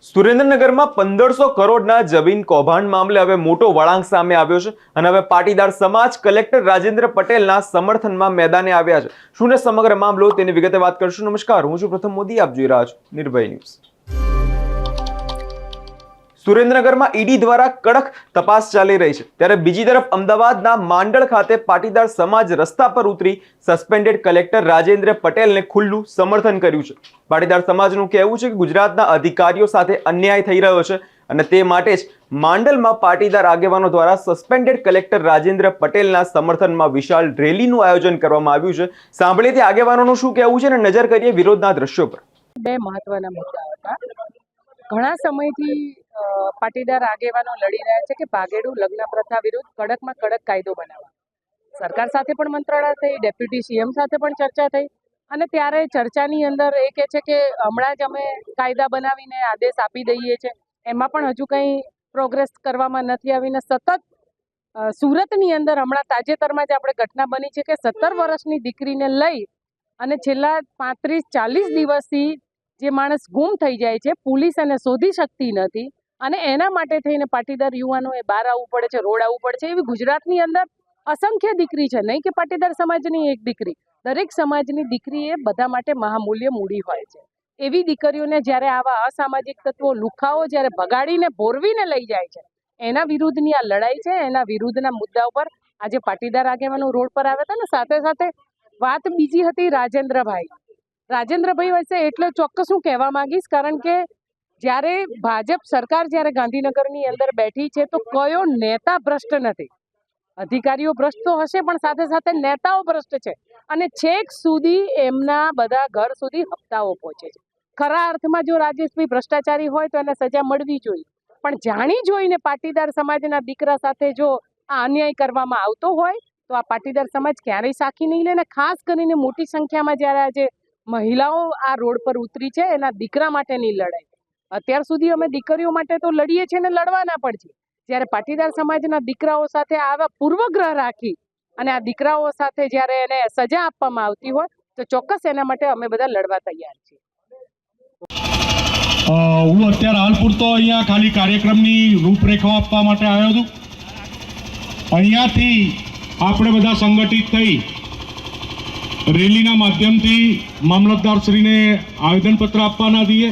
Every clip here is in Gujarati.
સુરેન્દ્રનગરમાં 1500 કરોડના જમીન કૌભાંડ મામલે હવે મોટો વળાંક સામે આવ્યો છે અને હવે પાટીદાર સમાજ કલેક્ટર રાજેન્દ્ર પટેલના સમર્થનમાં મેદાને આવ્યા છે। શું ને સમગ્ર મામલો તેની વિગતે વાત કરશું। નમસ્કાર, હું છું પ્રથમ મોદી, આપ જોઈ રહ્યા છો નિર્ભય ન્યૂઝ। સુરેન્દ્રનગરમાં ઈડી દ્વારા કડક તપાસ ચાલી રહી છે, ત્યારે બીજી તરફ અમદાવાદના માંડળ ખાતે પાટીદાર સમાજ રસ્તા પર ઉતરી સસ્પેન્ડેડ કલેક્ટર રાજેન્દ્ર પટેલને ખુલ્લું સમર્થન કર્યું છે। પાટીદાર સમાજનું કહેવું છે કે ગુજરાતના અધિકારીઓ સાથે અન્યાય થઈ રહ્યો છે અને તે માટે જ માંડલમાં પાટીદાર આગેવાનો દ્વારા સસ્પેન્ડેડ કલેક્ટર રાજેન્દ્ર પટેલના સમર્થનમાં વિશાળ રેલીનું આયોજન કરવામાં આવ્યું છે। સાંભળીએ તે આગેવાનોનું શું કહેવું છે અને નજર કરીએ વિરોધના દ્રશ્યો પર। બે મહત્વના મુદ્દા હતા। ઘણા સમયથી પાટીદાર આગેવાનો લડી રહ્યા છે કે ભાગેડુ લગ્ન પ્રથા વિરુદ્ધ કડકમાં કડક કાયદો બનાવવા। સરકાર સાથે પણ મંત્રણા થઈ, ડેપ્યુટી સીએમ સાથે પણ ચર્ચા થઈ અને ત્યારે ચર્ચાની અંદર એ કહે છે કે હમણાં જ અમે કાયદા બનાવીને આદેશ આપી દઈએ છીએ, એમાં પણ હજુ કંઈ પ્રોગ્રેસ કરવામાં નથી આવીને સતત સુરતની અંદર હમણાં તાજેતરમાં જ આપણે ઘટના બની છે કે 17 વર્ષની દીકરીને લઈ અને છેલ્લા 35-40 દિવસથી જે માણસ ગુમ થઈ જાય છે, પોલીસ એને શોધી શકતી નથી અને એના માટે થઈને પાટીદાર યુવાનોએ બહાર આવવું પડે છે, રોડ આવવું પડે છે। એવી ગુજરાતની અંદર અસંખ્ય દીકરી છે, નહીં કે પાટીદાર સમાજની એક દીકરી, દરેક સમાજની દીકરી એ બધા માટે મહામૂલ્ય મૂડી હોય છે। એવી દીકરીઓને જ્યારે આવા અસામાજિક તત્વો લુખાઓ જ્યારે ભગાડીને ભોરવીને લઈ જાય છે, એના વિરુદ્ધની આ લડાઈ છે। એના વિરુદ્ધના મુદ્દા ઉપર આજે પાટીદાર આગેવાનો રોડ પર આવ્યા હતા ને સાથે સાથે વાત બીજી હતી રાજેન્દ્રભાઈ વિશે એટલે ચોક્કસ હું કહેવા માંગીશ, કારણ કે જ્યારે ભાજપ સરકાર જ્યારે ગાંધીનગરની અંદર બેઠી છે તો કયો નેતા ભ્રષ્ટ નથી। અધિકારીઓ ભ્રષ્ટ તો હશે પણ સાથે સાથે નેતાઓ ભ્રષ્ટ છે અને છેક સુધી એમના બધા ઘર સુધી હપ્તાઓ પહોંચે છે। ખરા અર્થમાં જો રાજેશભાઈ ભ્રષ્ટાચારી હોય તો એને સજા મળવી જોઈએ, પણ જાણી જોઈને પાટીદાર સમાજના દીકરા સાથે જો આ અન્યાય કરવામાં આવતો હોય તો આ પાટીદાર સમાજ ક્યારેય સાખી નહીં લે। ને ખાસ કરીને મોટી સંખ્યામાં જ્યારે આજે મહિલાઓ આ રોડ પર ઉતરી છે એના દીકરા માટેની લડાઈ। અત્યાર સુધી અમે દીકરીઓ માટે તો લડીએ છીએ ને લડવાના પણ છીએ, જ્યારે પાટીદાર સમાજના દીકરાઓ સાથે આવા પૂર્વગ્રહ રાખી અને આ દીકરાઓ સાથે જ્યારે એને સજા આપવામાં આવતી હોય તો ચોક્કસ એના માટે અમે બધા લડવા તૈયાર છીએ। હું અત્યારે હાલ પૂરતો અહીંયા ખાલી કાર્યક્રમની રૂપરેખા આપવા માટે આવ્યો છું। અહીંયાથી આપણે બધા સંગઠિત થઈ રેલીના માધ્યમથી મામલતદારશ્રીને આવેદનપત્ર આપવાના છીએ।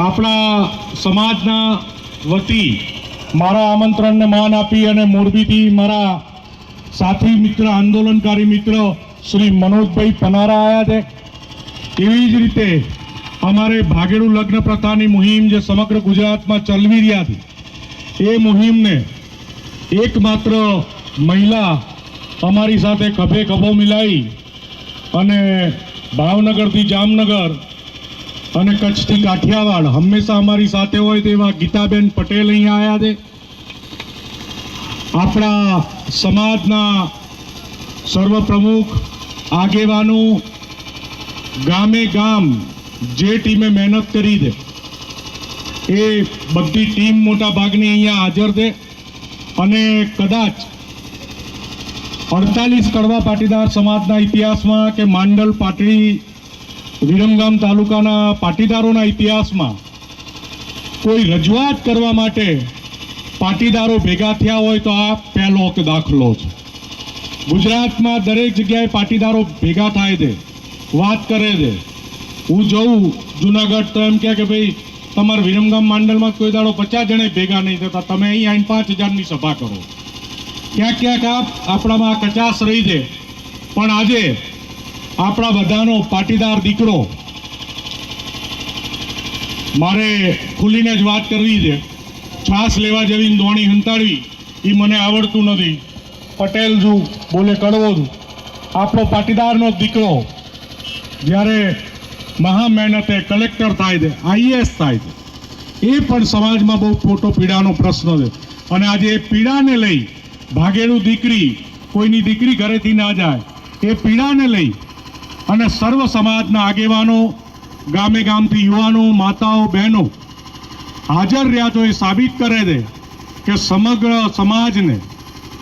આપણા સમાજના વતી મારા આમંત્રણને માન આપી અને મોરબીથી મારા સાથી મિત્ર, આંદોલનકારી મિત્ર શ્રી મનોજભાઈ પનારા આવ્યા છે। એવી જ રીતે અમારે ભાગેડુ લગ્ન પ્રથાની મુહિમ જે સમગ્ર ગુજરાતમાં ચલવી રહ્યા હતી એ મુહિમને એકમાત્ર મહિલા અમારી સાથે ખભે ખભો મિલાવી અને ભાવનગરથી જામનગર અને કચ્છથી કાઠિયાવાડ હંમેશા અમારી સાથે હોય તેવા ગીતાબેન પટેલ અહીંયા આવ્યા છે। આપણા સમાજના સર્વ પ્રમુખ આગેવાનો ગામે ગામ જે ટીમે મહેનત કરી છે એ બધી ટીમ મોટા ભાગની અહીંયા હાજર છે અને કદાચ 48 કડવા પાટીદાર સમાજના ઇતિહાસમાં કે માંડલ પાટડી વિરમગામ તાલુકાના પાટીદારોના ઇતિહાસમાં કોઈ રજૂઆત કરવા માટે પાટીદારો ભેગા થયા હોય તો આ પહેલો દાખલો છે। ગુજરાતમાં દરેક જગ્યાએ પાટીદારો ભેગા થાય છે, વાત કરે છે। હું જોઉં જુનાગઢ તો એમ કહે કે ભાઈ તમારા વિરમગામ માંડલમાં કોઈ દાડો 50 જણે ભેગા નહીં થતા, તમે અહીં આવીને 5000ની સભા કરો। ક્યાંક ક્યાંક આપણામાં કચાશ રહી છે, પણ આજે આપણા બધાનો પાટીદાર દીકરો, મારે ખુલીને જ વાત કરવી છે, છાસ લેવા જેવી દોણી હંતાડવી એ મને આવડતું નથી, પટેલ છું બોલે કડવો છું। આપણો પાટીદારનો દીકરો જ્યારે મહા મહેનતે કલેક્ટર થાય છે, આઈએએસ થાય છે, એ પણ સમાજમાં બહુ મોટો પીડાનો પ્રશ્ન છે અને આજે એ પીડાને લઈ ભાગેડુ દીકરી, કોઈની દીકરી ઘરેથી ના જાય, એ પીડાને લઈ અને સર્વ સમાજના આગેવાનો, ગામે ગામથી યુવાનો, માતાઓ, બહેનો હાજર રહ્યા તો એ સાબિત કરે છે કે સમગ્ર સમાજને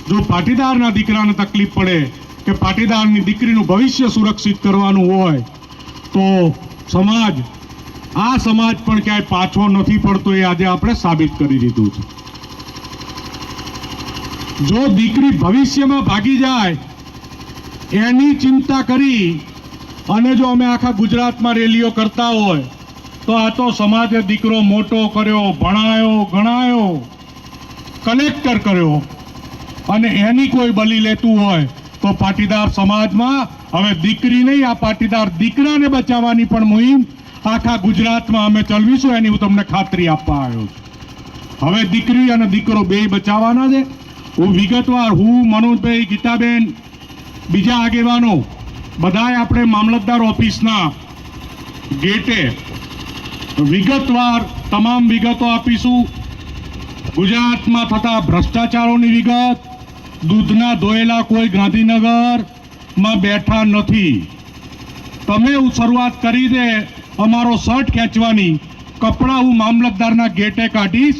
જો પાટીદારના દીકરાને તકલીફ પડે કે પાટીદારની દીકરીનું ભવિષ્ય સુરક્ષિત કરવાનું હોય તો સમાજ આ સમાજ પણ ક્યાંય પાછો નથી પડતો એ આજે આપણે સાબિત કરી દીધું છે. જો દીકરી ભવિષ્યમાં ભાગી જાય એની ચિંતા કરી અને જો અમે આખા ગુજરાતમાં રેલીઓ કરતા હોય તો આ તો સમાજે દીકરો મોટો કર્યો, ભણાયો, ગણાયો, કલેક્ટર કર્યો અને એની કોઈ બલી લેતું હોય તો પાટીદાર સમાજમાં હવે દીકરી નહીં, આ પાટીદાર દીકરાને બચાવવાની પણ મુહિમ આખા ગુજરાતમાં અમે ચલાવીશું, એની હું તમને ખાતરી આપવા આવ્યો છું. હવે દીકરી અને દીકરો બે બચાવવાના છે. હું વિગતવાર મનોજભાઈ, ગીતાબેન, બીજા આગેવાનો બધાય આપણે મામલતદાર ઓફિસના ગેટે વિગતવાર તમામ વિગતો આપીશું. ગુજરાતમાં થતા ભ્રષ્ટાચારોની વિગત, દૂધના ધોયેલા કોઈ ગાંધીનગરમાં બેઠા નથી. તમે શરૂઆત કરી દે અમારો શર્ટ ખેંચવાની, કપડાં હું મામલતદારના ગેટે કાઢીશ,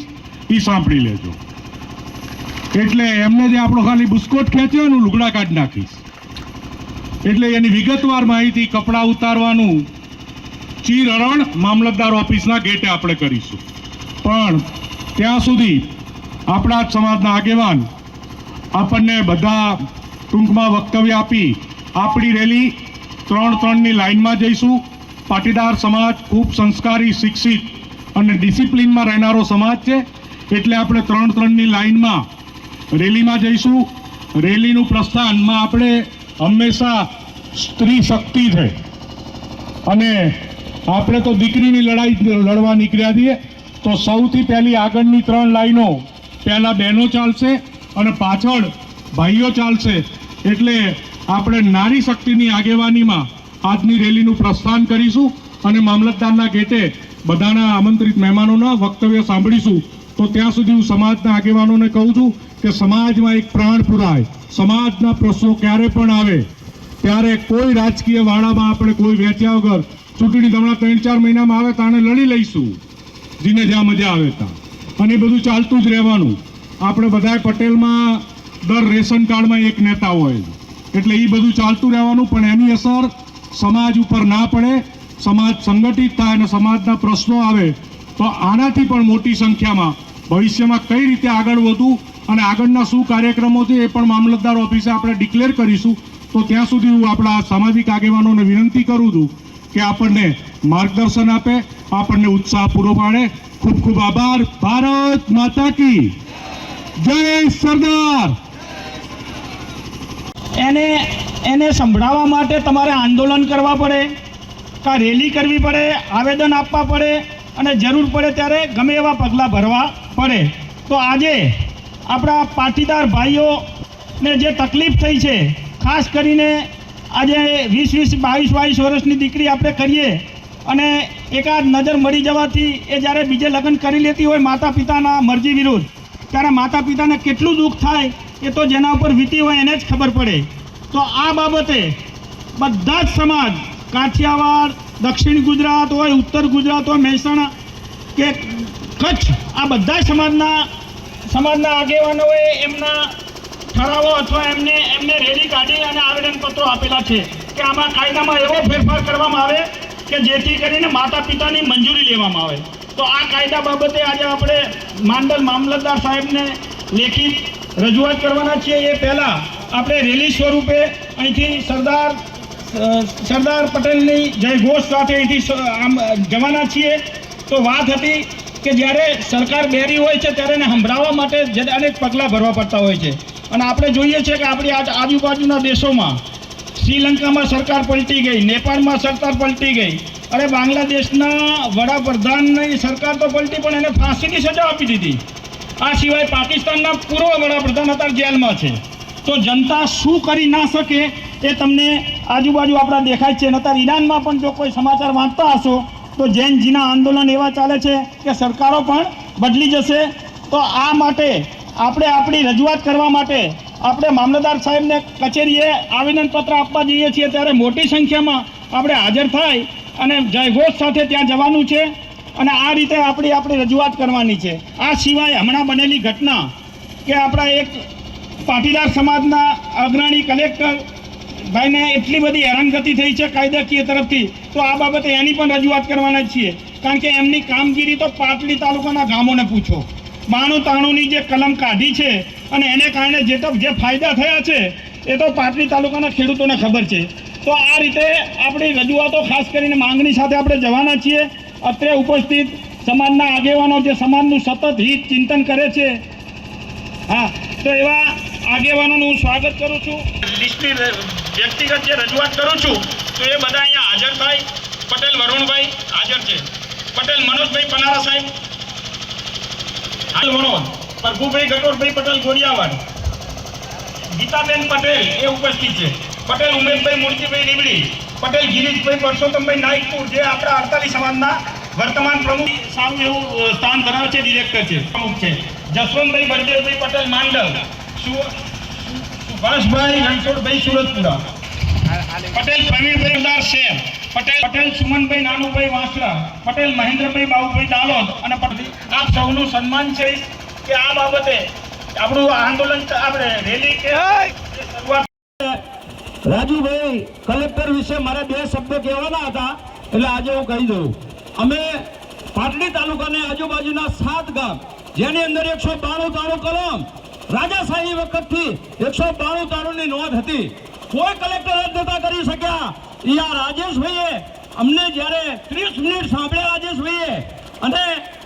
એ સાંભળી લેજો. એટલે એમને જે આપણો ખાલી બુસ્કોટ ખેંચ્યો એનું લુગડા કાઢી નાખીશ. એટલે એની વિગતવાર માહિતી, કપડાં ઉતારવાનું ચીરહરણ મામલતદાર ઓફિસના ગેટે આપણે કરીશું. પણ ત્યાં સુધી આપણા જ સમાજના આગેવાન આપણને બધા ટૂંકમાં વક્તવ્ય આપી આપણી રેલી 3-3ની લાઇનમાં જઈશું. પાટીદાર સમાજ ખૂબ સંસ્કારી, શિક્ષિત અને ડિસિપ્લિનમાં રહેનારો સમાજ છે, એટલે આપણે 3-3ની લાઇનમાં રેલીમાં જઈશું. રેલીનું પ્રસ્થાનમાં આપણે હંમેશા સ્ત્રી શક્તિ છે અને આપણે તો દીકરીની લડાઈ લડવા નીકળ્યા છીએ, તો સૌથી પહેલી આગળની 3 લાઈનો પહેલા બહેનો ચાલશે અને પાછળ ભાઈઓ ચાલશે. એટલે આપણે નારી શક્તિની આગેવાનીમાં આજની રેલીનું પ્રસ્થાન કરીશું અને મામલતદારના ગેટે બધાના આમંત્રિત મહેમાનોના વક્તવ્ય સાંભળીશું. તો ત્યાં સુધી હું સમાજના આગેવાનોને કહું છું કે સમાજમાં એક પ્રાણ પુરાય, સમાજના પ્રશ્નો ક્યારે પણ આવે ત્યારે કોઈ રાજકીય વાડામાં આપણે કોઈ વેચ્યા વગર ચૂંટણી હમણાં 3-4 મહિનામાં આવે તાણે લડી લઈશું, જેને જ્યાં મજા આવે ત્યાં, અને એ બધું ચાલતું જ રહેવાનું. આપણે બધાએ પટેલમાં દર રેશન કાર્ડમાં એક નેતા હોય, એટલે એ બધું ચાલતું રહેવાનું. પણ એની અસર સમાજ ઉપર ના પડે, સમાજ સંગઠિત થાય અને સમાજના પ્રશ્નો આવે તો આનાથી પણ મોટી સંખ્યામાં ભવિષ્યમાં કઈ રીતે આગળ વધવું અને આગળના શું કાર્યક્રમો છે એ પણ મામલતદાર ઓફિસે આપણે ડિક્લેર કરીશું. તો ત્યાં સુધી હું આપણા સામાજિક આગેવાનોને વિનંતી કરું છું કે આપણને માર્ગદર્શન આપે, આપણને ઉત્સાહ પૂરો પાડે. ખૂબ ખૂબ આભાર. ભારત માતા કી જય. સરદાર. એને સંભળાવવા માટે તમારે આંદોલન કરવા પડે, કાં રેલી કરવી પડે, આવેદન આપવા પડે અને જરૂર પડે ત્યારે ગમે એવા પગલાં ભરવા પડે. તો આજે આપણા પાટીદાર ભાઈઓને જે તકલીફ થઈ છે, ખાસ કરીને આજે 20-22 વર્ષની દીકરી આપણે કરીએ અને એકાદ નજર મળી જવાથી એ જ્યારે બીજે લગ્ન કરી લેતી હોય માતા પિતાના મરજી વિરુદ્ધ, ત્યારે માતા પિતાને કેટલું દુઃખ થાય એ તો જેના ઉપર વીતી હોય એને જ ખબર પડે. તો આ બાબતે બધા જ સમાજ, કાઠિયાવાડ, દક્ષિણ ગુજરાત હોય, ઉત્તર ગુજરાત હોય, મહેસાણા કે કચ્છ, આ બધા સમાજના આગેવાનોએ એમના ઠરાવો અથવા એમને રેલી કાઢી અને આવેદનપત્રો આપેલા છે કે આમાં કાયદામાં એવો ફેરફાર કરવામાં આવે કે જેથી કરીને માતા પિતાની મંજૂરી લેવામાં આવે. તો આ કાયદા બાબતે આજે આપણે માંડલ મામલતદાર સાહેબને લેખિત રજૂઆત કરવાના છીએ. એ પહેલાં આપણે રેલી સ્વરૂપે અહીંથી સરદાર પટેલની જયઘોષ સાથે અહીંથી આમ જવાના છીએ. તો વાત હતી કે જ્યારે સરકાર બેરી હોય છે ત્યારે એને સંભળાવવા માટે અનેક પગલાં ભરવા પડતા હોય છે. અને આપણે જોઈએ છીએ કે આપણી આજુબાજુના દેશોમાં શ્રીલંકામાં સરકાર પલટી ગઈ, નેપાળમાં સરકાર પલટી ગઈ, અરે બાંગ્લાદેશના વડાપ્રધાનની સરકાર તો પલટી પણ એને ફાંસીની સજા આપી દીધી. આ સિવાય પાકિસ્તાનના પૂર્વ વડાપ્રધાન અત્યારે જેલમાં છે. તો જનતા શું કરી ના શકે એ તમને આજુબાજુ આપણા દેખાય છે. અત્યારે ઈરાનમાં પણ જો કોઈ સમાચાર વાંચતા હશો તો જૈન જીના આંદોલન એવા ચાલે છે કે સરકારો પણ બદલી જશે. તો આ માટે આપણે આપણી રજૂઆત કરવા માટે આપણે મામલતદાર સાહેબને કચેરીએ આવેદનપત્ર આપવા જઈએ છીએ ત્યારે મોટી સંખ્યામાં આપણે હાજર થાય અને જયઘોષ સાથે ત્યાં જવાનું છે અને આ રીતે આપણી રજૂઆત કરવાની છે. આ સિવાય હમણાં બનેલી ઘટના કે આપણા એક પાટીદાર સમાજના અગ્રણી કલેક્ટર ભાઈને એટલી બધી હેરાનગતિ થઈ છે કાયદાકીય તરફથી, તો આ બાબતે એની પણ રજૂઆત કરવાના છીએ કારણ કે એમની કામગીરી તો પાટડી તાલુકાના ગામોને પૂછો. 92-93ની જે કલમ કાઢી છે અને એને કારણે જે ફાયદા થયા છે એ તો પાટડી તાલુકાના ખેડૂતોને ખબર છે. તો આ રીતે આપણી રજૂઆતો ખાસ કરીને માંગણી સાથે આપણે જવાના છીએ. અત્રે ઉપસ્થિત સમાજના આગેવાનો જે સમાજનું સતત હિત ચિંતન કરે છે, હા, તો એવા આગેવાનોનું હું સ્વાગત કરું છું. લિસ્ટની વ્યક્તિગત જે રજૂઆત કરું છું તો એ બધા અહીંયા હાજર થાય. પટેલ વરુણભાઈ હાજર છે, પટેલ મનોજભાઈ પનારા સાહેબ હાલ વણોદ, પ્રભુભાઈ ગટોરભાઈ પટેલ ગોરિયાવાડ, ગીતાબેન પટેલ એ ઉપસ્થિત છે, પટેલ ઉમેશભાઈ મૂર્તિભાઈ રીબડી, પટેલ ગિરીશભાઈ પરસોત્તમભાઈ નાઈકપુર જે આપણા 48 સમાજના વર્તમાન પ્રમુખ, સારું એવું સ્થાન ધરાવે છે, ડિરેક્ટર છે, પ્રમુખ છે, જસવંતભાઈ બળદેવભાઈ પટેલ માંડલ, સુભાષભાઈ રણછોડભાઈ સુરતપુરા, પટેલ પ્રવીણભાઈ દાસ શેર, પટેલ સુમનભાઈ નાનુભાઈ વાંસળા, પટેલ મહેન્દ્રભાઈ બાબુભાઈ દાલોદ અને આપ સૌનું સન્માન છે કે આ બાબતે આપણું આંદોલન આપણે રેલી કે શરૂઆત. રાજુભાઈ, કલેક્ટર વિશે મારે 2 શબ્દો કહેવાના હતા એટલે આજે હું કહી દઉં. અમે પાટડી તાલુકાને આજુબાજુના 7 ગામ જેની અંદર 192 કલમ રાજાશાહી વખતથી 192 ની નોંધ હતી, કોઈ કલેક્ટર જ નતા કરી શક્યા. યા રાજેશભાઈએ અમને જ્યારે 30 મિનિટ સાંભળ્યા રાજેશભાઈએ, અને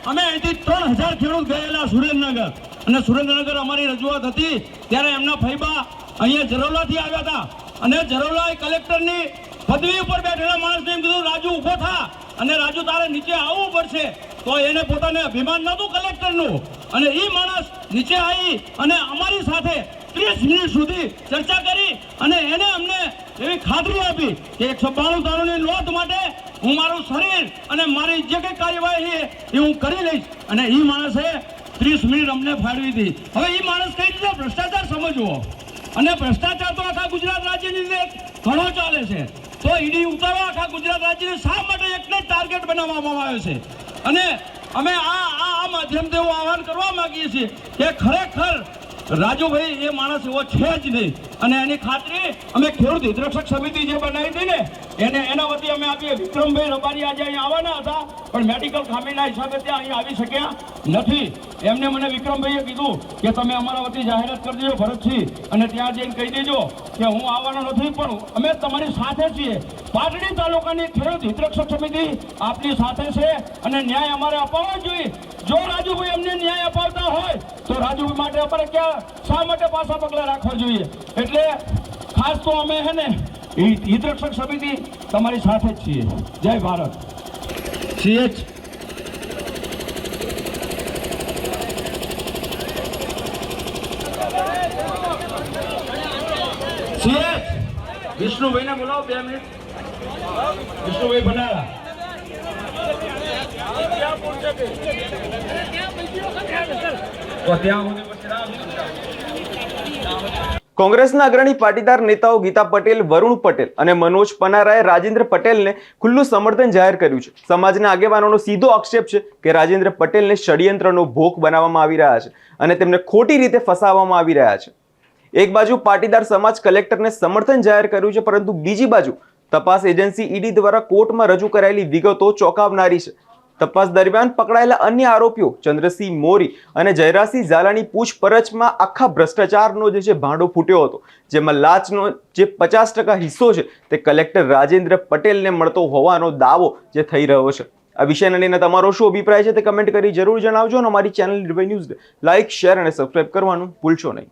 અમે અહીંથી 3000 ખેડૂત ગયેલા સુરેન્દ્રનગર, અને સુરેન્દ્રનગર અમારી રજૂઆત હતી ત્યારે એમના ફૈબા અહીંયા જરોલાથી આવ્યા હતા, અને જરોલા કલેક્ટરની પદવી ઉપર બેઠેલા માણસને એમ કીધું, રાજુ ઊભો થા અને રાજુ તારે નીચે આવવું પડશે. તો એને પોતાને અભિમાન નહોતું કલેક્ટરનું, અને એ માણસ નીચે આવી અને અમારી સાથે 30 મિનિટ સુધી ચર્ચા કરી અને એને અમને એવી ખાતરી આપી કે 192 ની નોંધ માટે હું મારું શરીર અને મારી જે કંઈ કાર્યવાહી એ હું કરી લઈશ. અને એ માણસે 30 મિનિટ અમને ફાળવી હતી. હવે એ માણસ કઈ રીતે ભ્રષ્ટાચાર સમજવો, અને ભ્રષ્ટાચાર તો આખા ગુજરાત રાજ્યની અંદર ઘણો ચાલે છે. તો ઈડી ઉતારો આખા ગુજરાત રાજ્યને શા માટે એકને ટાર્ગેટ બનાવવામાં આવ્યો છે? અને અમે આ માધ્યમથી હું આહ્વાન કરવા માંગીએ છીએ કે ખરેખર રાજુભાઈ એ માણસ એવો છે જ નહીં, અને એની ખાતરી અમે ખેડૂત હિતરક્ષક સમિતિ જે બનાવી હતી ને એના વતી અમે આપીએ. વિક્રમભાઈ રબારી આજે અહીં આવવાના હતા પણ મેડિકલ ખામીના હિસાબે ત્યાં અહીં આવી શક્યા નથી. એમને મને વિક્રમભાઈએ કીધું કે તમે અમારા વતી જાહેરાત કરી દેજો ભરતસિંહ, અને ત્યાં જઈને કહી દેજો કે હું આવવાનો નથી, પણ અમે તમારી સાથે છીએ. પાટડી તાલુકાની ખેડૂત હિતરક્ષક સમિતિ આપની સાથે છે અને ન્યાય અમારે અપાવવો જોઈએ. જો રાજુભાઈ અમને ન્યાય અપાવતા હોય તો રાજુભાઈ માટે અમારે શા માટે પાછા પગલાં રાખવા જોઈએ? એટલે ખાસ તો અમે હે ને હિતરક્ષક સમિતિ તમારી સાથે જ છીએ. જય ભારત. CH વિષ્ણુભાઈને બોલાવો 2 મિનિટ. વિષ્ણુભાઈ બનારા. કોંગ્રેસના અગ્રણી પાટીદાર નેતાઓ ગીતા પટેલ, વરુણ પટેલ અને મનોજ પનારાએ રાજેન્દ્ર પટેલને ખુલ્લું સમર્થન જાહેર કર્યું છે. સમાજના આગેવાનોનો સીધો આક્ષેપ છે કે રાજેન્દ્ર પટેલને ષડયંત્રનો ભોગ બનાવવામાં આવી રહ્યા છે અને તેમને ખોટી રીતે ફસાવવામાં આવી રહ્યા છે. એક બાજુ પાટીદાર સમાજ કલેક્ટરને સમર્થન જાહેર કર્યું છે, પરંતુ બીજી બાજુ તપાસ એજન્સી ઈડી દ્વારા કોર્ટમાં રજૂ કરાયેલી વિગતો ચોંકાવનારી છે. તપાસ દરમિયાન પકડાયેલા અન્ય આરોપીઓ ચંદ્રસિંહ મોરી અને જયરાસિંહ ઝાલાની પૂછપરછમાં આખા ભ્રષ્ટાચારનો જે છે ભાંડો ફૂટ્યો હતો, જેમાં લાંચનો જે 50% હિસ્સો છે તે કલેક્ટર રાજેન્દ્ર પટેલને મળતો હોવાનો દાવો જે થઈ રહ્યો છે. આ વિષયને લઈને તમારો શું અભિપ્રાય છે તે કમેન્ટ કરી જરૂર જણાવજો અને અમારી ચેનલ નિર્ભય ન્યૂઝને લાઇક, શેર અને સબસ્ક્રાઇબ કરવાનું ભૂલશો નહીં.